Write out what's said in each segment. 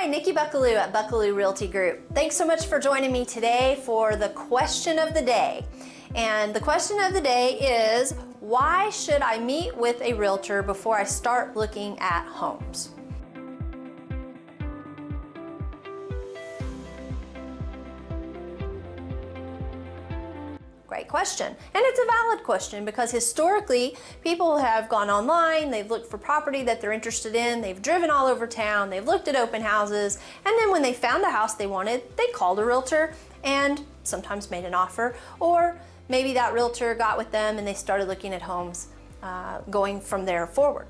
Hi, Nikki Buckelew at Buckelew Realty Group. Thanks so much for joining me today for the question of the day. And the question of the day is, why should I meet with a realtor before I start looking at homes? Great question. And it's a valid question because historically people have gone online, they've looked for property that they're interested in, they've driven all over town, they've looked at open houses, and then when they found a house they wanted, they called a realtor and sometimes made an offer, or maybe that realtor got with them and they started looking at homes going from there forward.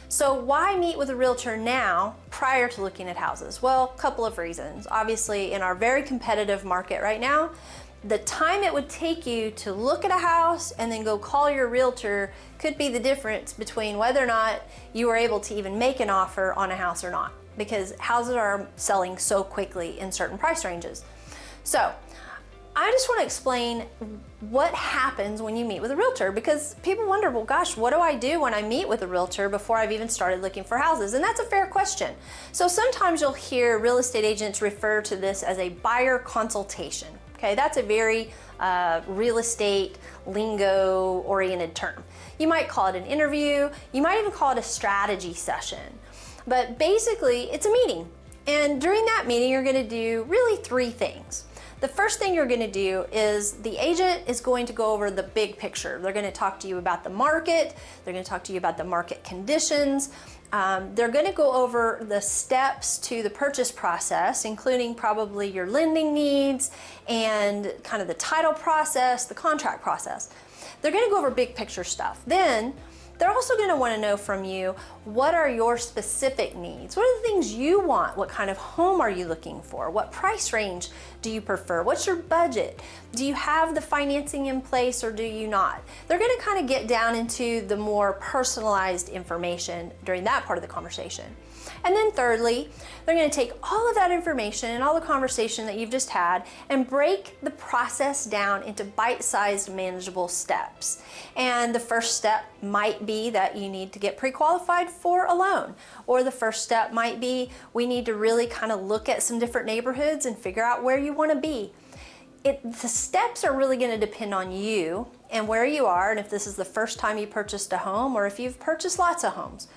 So why meet with a realtor now prior to looking at houses? Well, a couple of reasons. Obviously, in our very competitive market right now, the time it would take you to look at a house and then go call your realtor could be the difference between whether or not you were able to even make an offer on a house or not, because houses are selling so quickly in certain price ranges. So I just want to explain what happens when you meet with a realtor, because people wonder, well, gosh, what do I do when I meet with a realtor before I've even started looking for houses? And that's a fair question. So sometimes you'll hear real estate agents refer to this as a buyer consultation. Okay, that's a very real estate lingo oriented term. You might call it an interview, you might even call it a strategy session. But basically, it's a meeting. And during that meeting, you're gonna do really three things. The first thing you're gonna do is the agent is going to go over the big picture. They're gonna talk to you about the market, they're gonna talk to you about the market conditions, they're gonna go over the steps to the purchase process, including probably your lending needs and kind of the title process, the contract process. They're gonna go over big picture stuff. Then they're also going to want to know from you, what are your specific needs? What are the things you want? What kind of home are you looking for? What price range do you prefer? What's your budget? Do you have the financing in place or do you not? They're going to kind of get down into the more personalized information during that part of the conversation. And then thirdly, they're going to take all of that information and all the conversation that you've just had and break the process down into bite-sized manageable steps. And the first step might be that you need to get pre-qualified for a loan. Or the first step might be we need to really kind of look at some different neighborhoods and figure out where you want to be. The steps are really going to depend on you and where you are, and if this is the first time you purchased a home or if you've purchased lots of homes.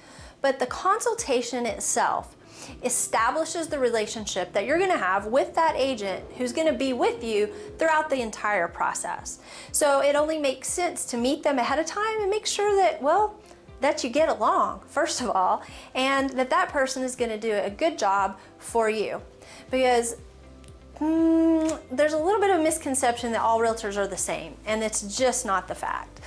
But the consultation itself establishes the relationship that you're going to have with that agent who's going to be with you throughout the entire process. So it only makes sense to meet them ahead of time and make sure that, well, that you get along, first of all, and that that person is going to do a good job for you. Because there's a little bit of a misconception that all realtors are the same, and it's just not the fact.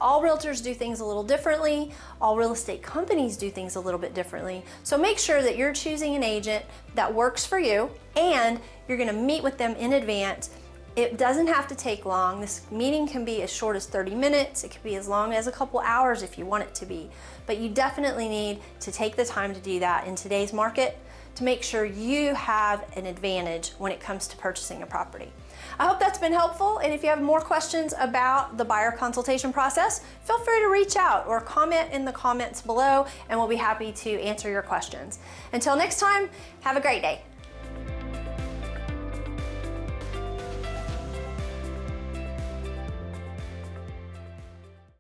All realtors do things a little differently. All real estate companies do things a little bit differently. So make sure that you're choosing an agent that works for you and you're going to meet with them in advance. It doesn't have to take long. This meeting can be as short as 30 minutes. It can be as long as a couple hours if you want it to be. But you definitely need to take the time to do that in today's market to make sure you have an advantage when it comes to purchasing a property. I hope that's been helpful, and if you have more questions about the buyer consultation process, feel free to reach out or comment in the comments below and we'll be happy to answer your questions. Until next time, have a great day.